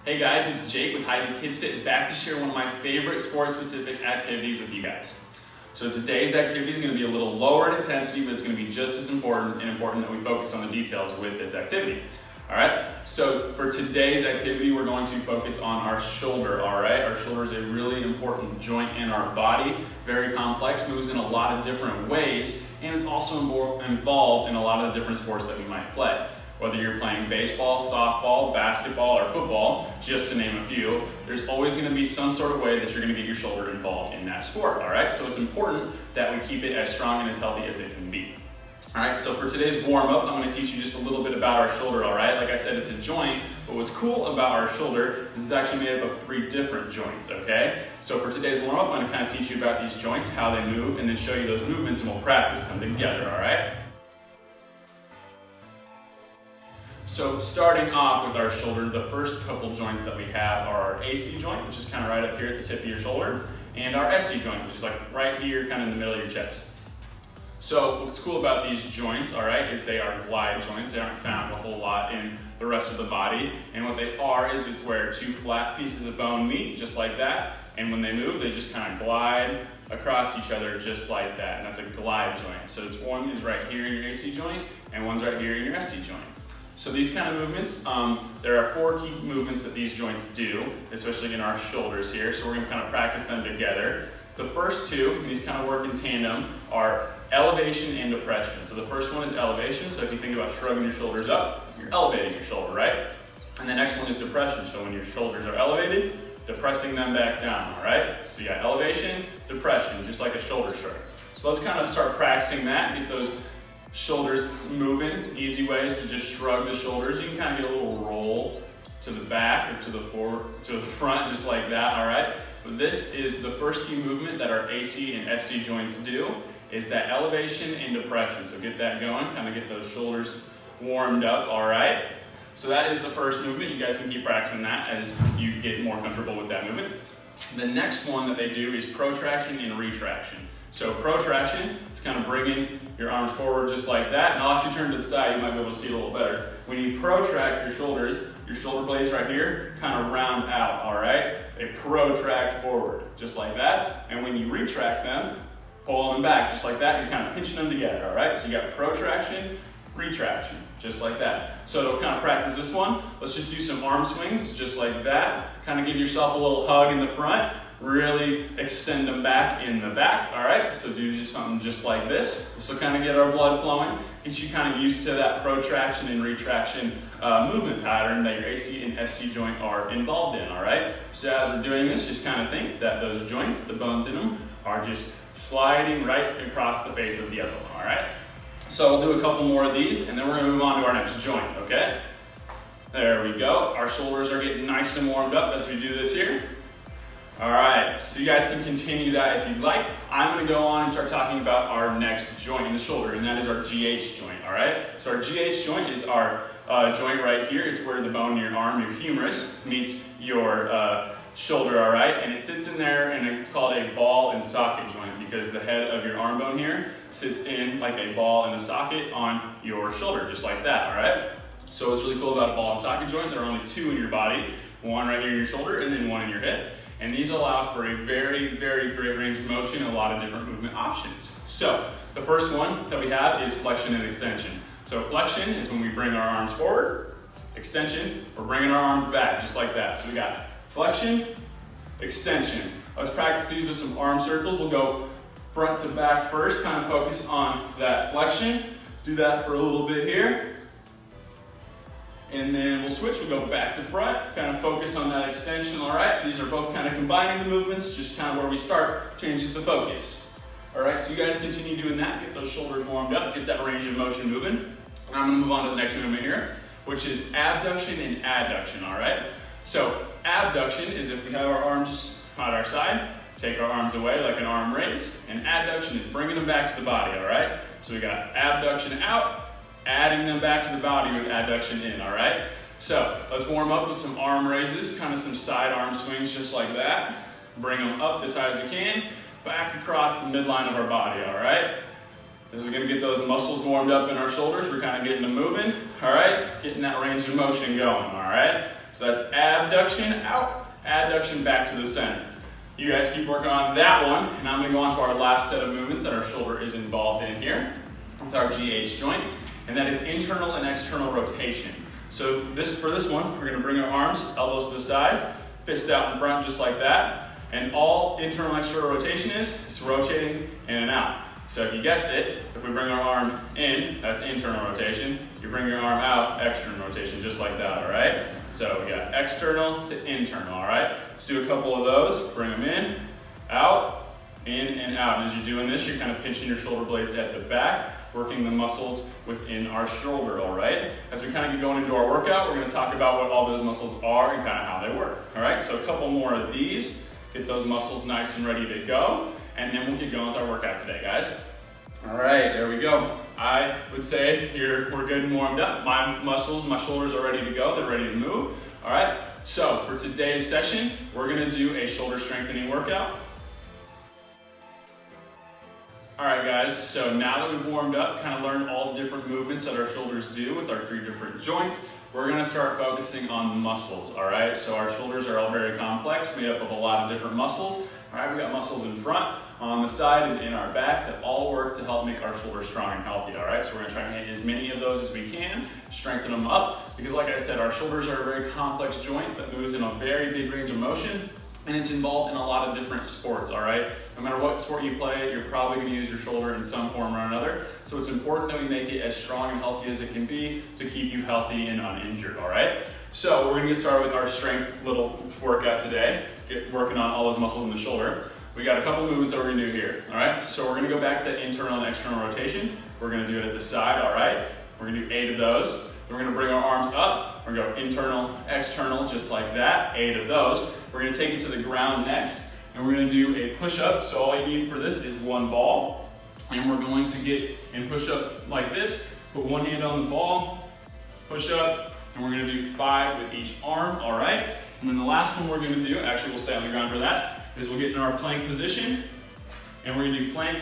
Hey guys, it's Jake with KidsFit, back to share one of my favorite sport-specific activities with you guys. So today's activity is going to be a little lower in intensity, but it's going to be just as important that we focus on the details with this activity. Alright, so for today's activity, we're going to focus on our shoulder, alright? Our shoulder is a really important joint in our body, very complex, moves in a lot of different ways, and it's also involved in a lot of the different sports that we might play. Whether you're playing baseball, softball, basketball, or football, just to name a few, there's always going to be some sort of way that you're going to get your shoulder involved in that sport, alright? So it's important that we keep it as strong and as healthy as it can be. Alright, so for today's warm-up, I'm going to teach you just a little bit about our shoulder, alright? Like I said, it's a joint, but what's cool about our shoulder is it's actually made up of 3 different joints, okay? So for today's warm-up, I'm going to kind of teach you about these joints, how they move, and then show you those movements, and we'll practice them together, alright? So starting off with our shoulder, the first couple joints that we have are our AC joint, which is kind of right up here at the tip of your shoulder, and our SC joint, which is like right here, kind of in the middle of your chest. So what's cool about these joints, all right, is they are glide joints. They aren't found a whole lot in the rest of the body. And what they are is it's where 2 flat pieces of bone meet, just like that. And when they move, they just kind of glide across each other just like that. And that's a glide joint. So it's one is right here in your AC joint, and one's right here in your SC joint. So these kind of movements, there are 4 key movements that these joints do, especially in our shoulders here. So we're going to kind of practice them together. The first 2, and these kind of work in tandem, are elevation and depression. So the first one is elevation. So if you think about shrugging your shoulders up, you're elevating your shoulder, right? And the next one is depression. So when your shoulders are elevated, depressing them back down, all right? So you got elevation, depression, just like a shoulder shrug. So let's kind of start practicing that, get those shoulders moving. Easy ways to just shrug the shoulders. You can kind of get a little roll to the back or to the front, just like that, all right? But this is the first key movement that our AC and SC joints do, is that elevation and depression. So get that going, kind of get those shoulders warmed up, all right? So that is the first movement. You guys can keep practicing that as you get more comfortable with that movement. The next one that they do is protraction and retraction. So protraction is kind of bringing your arms forward just like that, and I'll actually turn to the side, you might be able to see a little better. When you protract your shoulders, your shoulder blades right here kind of round out, all right? They protract forward, just like that, and when you retract them, pull them back, just like that, you're kind of pinching them together, all right? So you got protraction, retraction, just like that. So to kind of practice this one, let's just do some arm swings, just like that. Kind of give yourself a little hug in the front, really extend them back in the back, all right? So do just something just like this. So kind of get our blood flowing, get you kind of used to that protraction and retraction movement pattern that your AC and SC joint are involved in, all right? So as we're doing this, just kind of think that those joints, the bones in them, are just sliding right across the face of the other one, all right? So we'll do a couple more of these, and then we're gonna move on to our next joint, okay? There we go. Our shoulders are getting nice and warmed up as we do this here. All right, so you guys can continue that if you'd like. I'm gonna go on and start talking about our next joint in the shoulder, and that is our GH joint, all right? So our GH joint is our joint right here. It's where the bone in your arm, your humerus, meets your shoulder, all right? And it sits in there, and it's called a ball and socket joint because the head of your arm bone here sits in like a ball and a socket on your shoulder, just like that, all right? So what's really cool about a ball and socket joint, there are only 2 in your body, one right here in your shoulder and then one in your hip. And these allow for a very, very great range of motion and a lot of different movement options. So the first one that we have is flexion and extension. So flexion is when we bring our arms forward. Extension, we're bringing our arms back, just like that. So we got flexion, extension. Let's practice these with some arm circles. We'll go front to back first, kind of focus on that flexion. Do that for a little bit here. And then we'll switch, we'll go back to front, kind of focus on that extension, all right? These are both kind of combining the movements, just kind of where we start changes the focus. All right, so you guys continue doing that, get those shoulders warmed up, get that range of motion moving. And I'm gonna move on to the next movement here, which is abduction and adduction, all right? So abduction is if we have our arms at our side, take our arms away like an arm raise, and adduction is bringing them back to the body, all right? So we got abduction out, adding them back to the body with adduction in, all right? So let's warm up with some arm raises, kind of some side arm swings just like that. Bring them up as high as you can, back across the midline of our body, all right? This is gonna get those muscles warmed up in our shoulders. We're kind of getting them moving, all right? Getting that range of motion going, all right? So that's abduction out, adduction back to the center. You guys keep working on that one, and I'm gonna go on to our last set of movements that our shoulder is involved in here with our GH joint, and that is internal and external rotation. So for this one, we're gonna bring our arms, elbows to the sides, fists out in front just like that, and all internal and external rotation is rotating in and out. So if you guessed it, if we bring our arm in, that's internal rotation. You bring your arm out, external rotation, just like that, all right? So we got external to internal, all right? Let's do a couple of those. Bring them in, out, in, and out. And as you're doing this, you're kind of pinching your shoulder blades at the back, working the muscles within our shoulder, all right? As we kind of get going into our workout, we're gonna talk about what all those muscles are and kind of how they work, all right? So a couple more of these, get those muscles nice and ready to go, and then we'll get going with our workout today, guys. All right, there we go. I would say we're good and warmed up. My muscles, my shoulders are ready to go. They're ready to move. All right, so for today's session, we're gonna do a shoulder strengthening workout. All right, guys, so now that we've warmed up, kind of learned all the different movements that our shoulders do with our 3 different joints, we're gonna start focusing on the muscles, all right? So our shoulders are all very complex, made up of a lot of different muscles. All right, we got muscles in front, on the side, and in our back that all work to help make our shoulders strong and healthy, all right? So we're gonna try and hit as many of those as we can, strengthen them up, because like I said, our shoulders are a very complex joint that moves in a very big range of motion, and it's involved in a lot of different sports, all right? No matter what sport you play, you're probably gonna use your shoulder in some form or another, so it's important that we make it as strong and healthy as it can be to keep you healthy and uninjured, all right? So we're gonna get started with our strength little workout today, working on all those muscles in the shoulder. We got a couple movements that we're gonna do here, all right? So we're gonna go back to internal and external rotation. We're gonna do it at the side, all right? We're gonna do 8 of those. Then we're gonna bring our arms up. We're gonna go internal, external, just like that, 8 of those. We're gonna take it to the ground next, and we're gonna do a push-up. So all you need for this is 1 ball, and we're going to get and push up like this. Put 1 hand on the ball, push up, and we're gonna do 5 with each arm, all right? And then the last one we're gonna do, actually we'll stay on the ground for that, is we'll get in our plank position, and we're gonna do plank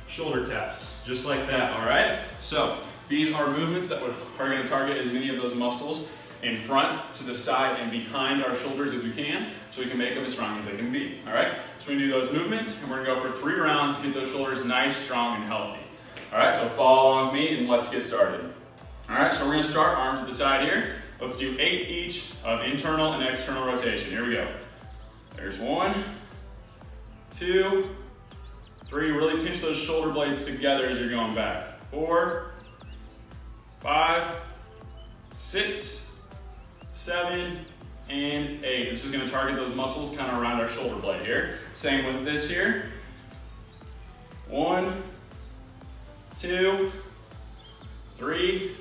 shoulder taps, just like that, all right? So these are movements that are gonna target as many of those muscles in front, to the side, and behind our shoulders as we can, so we can make them as strong as they can be, all right? So we're gonna do those movements, and we're gonna go for 3 rounds to get those shoulders nice, strong, and healthy. All right, so follow along with me, and let's get started. All right, so we're gonna start arms to the side here. Let's do 8 each of internal and external rotation. Here we go. There's 1, 2, 3. Really pinch those shoulder blades together as you're going back. 4, 5, 6, 7, and 8. This is going to target those muscles kind of around our shoulder blade here. Same with this here. 1, 2, 3,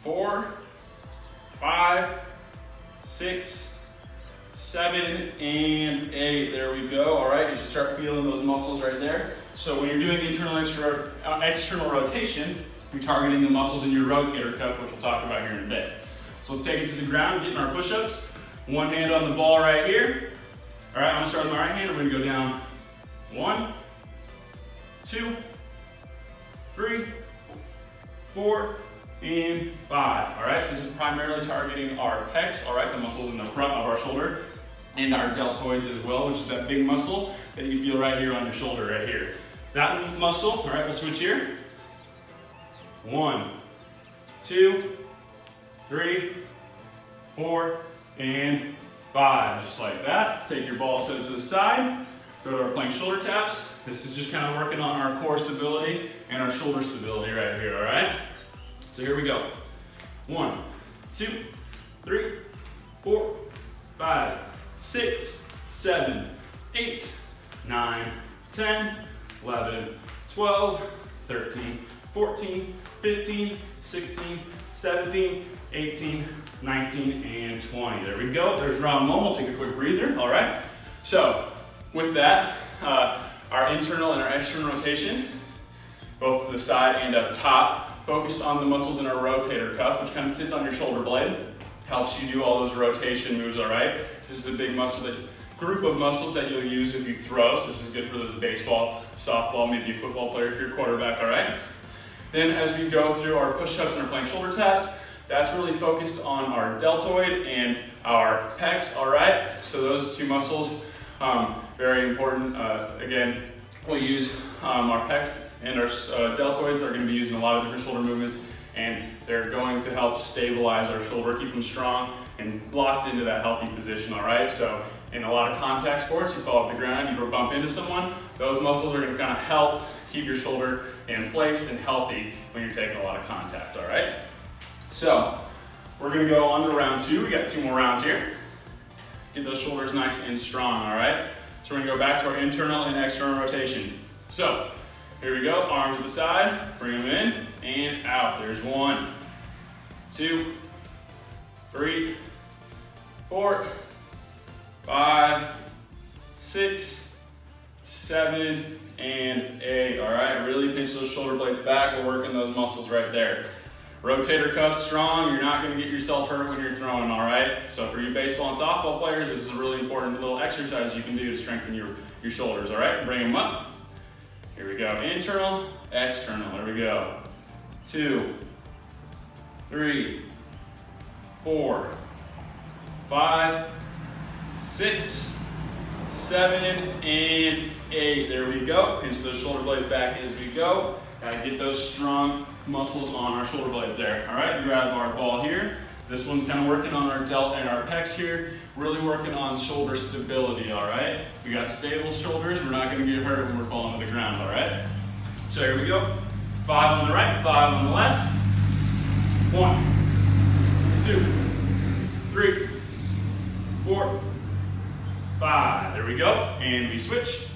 4, 5, 6, 7, and 8. There we go. All right, you should start feeling those muscles right there. So when you're doing internal external rotation, you're targeting the muscles in your rotator cuff, which we'll talk about here in a bit. So let's take it to the ground, get in our push-ups. 1 hand on the ball right here. All right, I'm gonna start with my right hand. We're gonna go down 1, 2, 3, 4, and 5. All right, so this is primarily targeting our pecs, all right, the muscles in the front of our shoulder, and our deltoids as well, which is that big muscle that you feel right here on your shoulder right here. That muscle, all right, we'll switch here. 1, 2, 3, 4, and 5, just like that. Take your ball, set it to the side, go to our plank shoulder taps. This is just kind of working on our core stability and our shoulder stability right here, all right? So here we go. 1, 2, 3, 4, 5, 6, 7, 8, 9, 10, 11, 12, 13, 14, 15, 16, 17, 18, 19, and 20. There we go. There's round 1. We'll take a quick breather, all right? So with that, our internal and our external rotation, both to the side and up top, focused on the muscles in our rotator cuff, which kind of sits on your shoulder blade, helps you do all those rotation moves, all right? This is a big group of muscles that you'll use if you throw, so this is good for those baseball, softball, maybe a football player if you're a quarterback, all right? Then as we go through our push-ups and our plank shoulder taps, that's really focused on our deltoid and our pecs, all right? So those two muscles, very important. Again, we'll use our pecs and our deltoids are gonna be used in a lot of different shoulder movements, and they're going to help stabilize our shoulder, keep them strong and locked into that healthy position, all right? So in a lot of contact sports, you fall off the ground, you bump into someone, those muscles are gonna kind of help keep your shoulder in place and healthy when you're taking a lot of contact, all right? So we're gonna go on to round 2. We got 2 more rounds here. Get those shoulders nice and strong, all right? So we're gonna go back to our internal and external rotation. So here we go, arms to the side, bring them in and out. There's 1, 2, 3, 4, 5, 6, 7, and 8. All right, really pinch those shoulder blades back. We're working those muscles right there. Rotator cuffs strong. You're not going to get yourself hurt when you're throwing, all right? So for you baseball and softball players, this is a really important little exercise you can do to strengthen your shoulders, all right? Bring them up. Here we go. Internal, external. There we go. 2, 3, 4, 5, 6, 7, and 8. There we go. Pinch those shoulder blades back as we go. Gotta get those strong muscles on our shoulder blades there. All right, grab our ball here. This one's kind of working on our delt and our pecs here. Really working on shoulder stability, all right? We got stable shoulders. We're not gonna get hurt when we're falling to the ground, all right? So here we go. 5 on the right, 5 on the left. 1, 2, 3, 4, 5. There we go. And we switch.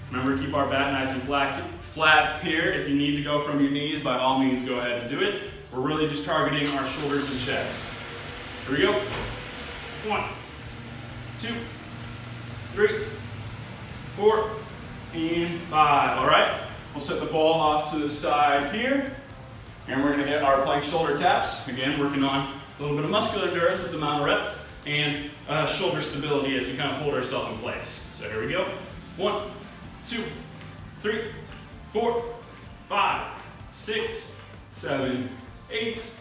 Remember to keep our bat nice and flat here. If you need to go from your knees, by all means, go ahead and do it. We're really just targeting our shoulders and chest. Here we go. 1, 2, 3, 4, and 5. All right. We'll set the ball off to the side here. And we're going to hit our plank shoulder taps. Again, working on a little bit of muscular endurance with the amount of reps and shoulder stability as we kind of hold ourselves in place. So here we go. 1, 2, 3, 4, 5, 6, 7, 8,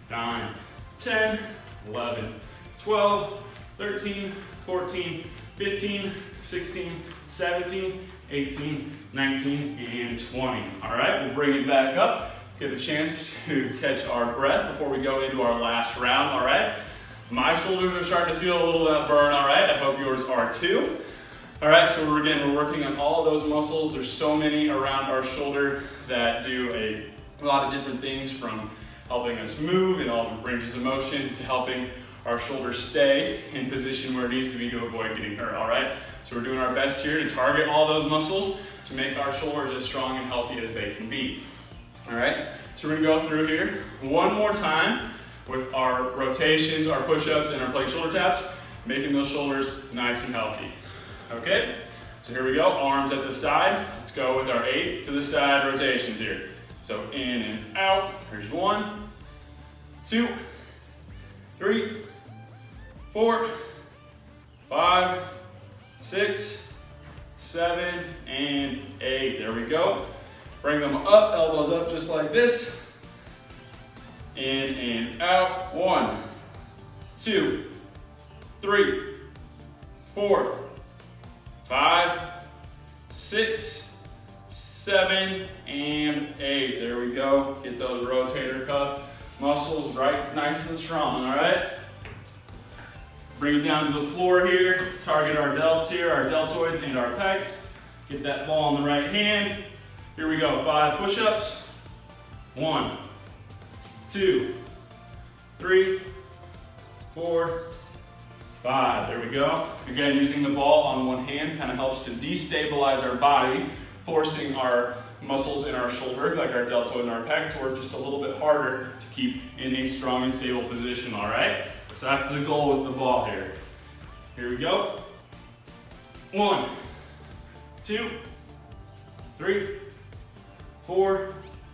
9, 10, 11, 12, 13, 14, 15, 16, 17, 18, 19, and 20. All right, we'll bring it back up. Get a chance to catch our breath before we go into our last round, all right? My shoulders are starting to feel a little burn, all right? I hope yours are too. All right, so we're working on all of those muscles. There's so many around our shoulder that do a lot of different things, from helping us move in all the ranges of motion to helping our shoulder stay in position where it needs to be to avoid getting hurt, all right? So we're doing our best here to target all those muscles to make our shoulders as strong and healthy as they can be. All right, so we're gonna go through here one more time with our rotations, our push-ups, and our plank shoulder taps, making those shoulders nice and healthy. Okay, so here we go, arms at the side. Let's go with our 8 to the side rotations here. So in and out, there's 1, 2, 3, 4, 5, 6, 7, and 8. There we go. Bring them up, elbows up just like this. In and out. 1, 2, 3, 4, 5, 6, 7, and 8. There we go. Get those rotator cuff muscles right nice and strong, all right? Bring it down to the floor here. Target our delts here, our deltoids and our pecs. Get that ball in the right hand. Here we go, 5 push-ups. 1, 2, 3, 4, 5. There we go. Again, using the ball on one hand kind of helps to destabilize our body, forcing our muscles in our shoulder, like our deltoid and our pec, to work just a little bit harder to keep in a strong and stable position, all right? So that's the goal with the ball here. Here we go. 1, 2, 3, 4,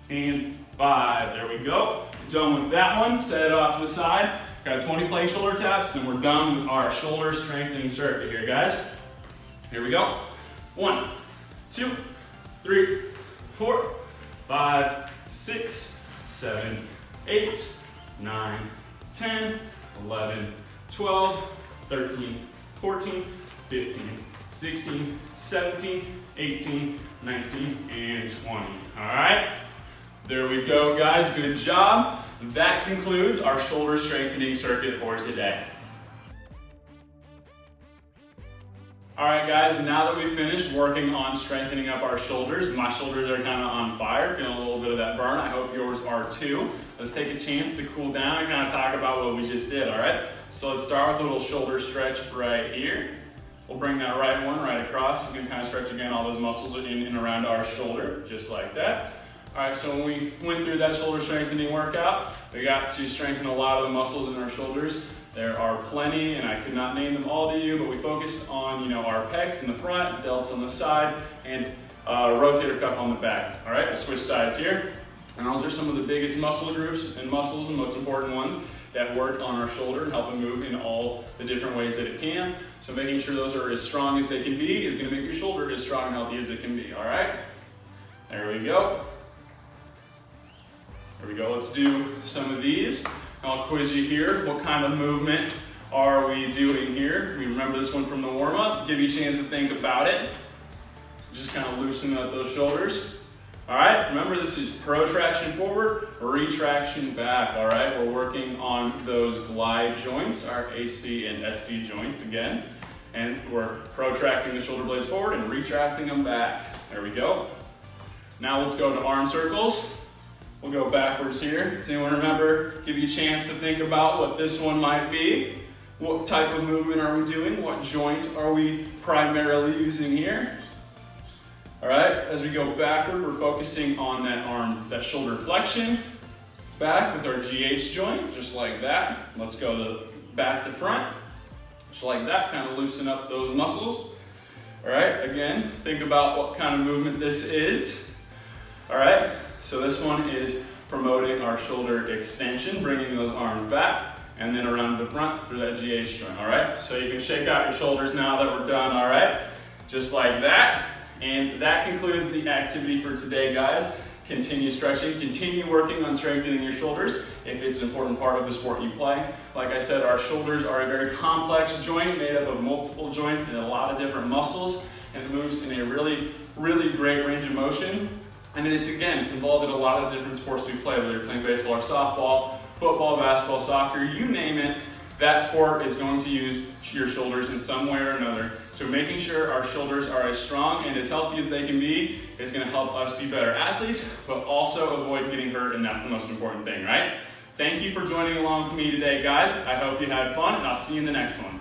and 5. There we go. Done with that one. Set it off to the side. Got 20 plank shoulder taps, and we're done with our shoulder strengthening circuit here, guys. Here we go. 1, 2, 3, 4, 5, 6, 7, 8, 9, 10, 11, 12, 13, 14, 15, 16, 17, 18, 19, and 20. All right? There we go, guys. Good job. That concludes our shoulder strengthening circuit for today. All right, guys, now that we've finished working on strengthening up our shoulders, my shoulders are kind of on fire, feeling a little bit of that burn. I hope yours are too. Let's take a chance to cool down and kind of talk about what we just did, all right? So let's start with a little shoulder stretch right here. We'll bring that right one right across. You can kind of stretch again all those muscles in and around our shoulder, just like that. All right, so when we went through that shoulder strengthening workout, we got to strengthen a lot of the muscles in our shoulders. There are plenty, and I could not name them all to you, but we focused on, our pecs in the front, delts on the side, and rotator cuff on the back. All right, we'll switch sides here. And those are some of the biggest muscle groups and muscles and most important ones that work on our shoulder and help it move in all the different ways that it can. So making sure those are as strong as they can be is going to make your shoulder as strong and healthy as it can be. All right, there we go. There we go. Let's do some of these. I'll quiz you here. What kind of movement are we doing here? We remember this one from the warm-up. Give you a chance to think about it. Just kind of loosen up those shoulders. All right, remember this is protraction forward, retraction back. All right, we're working on those glide joints, our AC and SC joints again. And we're protracting the shoulder blades forward and retracting them back. There we go. Now let's go to arm circles. We'll go backwards here. Does anyone remember? Give you a chance to think about what this one might be. What type of movement are we doing? What joint are we primarily using here? All right, as we go backward, we're focusing on that shoulder flexion. Back with our GH joint, just like that. Let's go back to front, just like that, kind of loosen up those muscles. All right, again, think about what kind of movement this is. All right. So this one is promoting our shoulder extension, bringing those arms back, and then around the front through that GH joint, all right? So you can shake out your shoulders now that we're done, all right? Just like that. And that concludes the activity for today, guys. Continue stretching, continue working on strengthening your shoulders if it's an important part of the sport you play. Like I said, our shoulders are a very complex joint made up of multiple joints and a lot of different muscles, and it moves in a really, really great range of motion. And it's involved in a lot of different sports we play, whether you're playing baseball or softball, football, basketball, soccer, you name it, that sport is going to use your shoulders in some way or another. So making sure our shoulders are as strong and as healthy as they can be is going to help us be better athletes, but also avoid getting hurt, and that's the most important thing, right? Thank you for joining along with me today, guys. I hope you had fun, and I'll see you in the next one.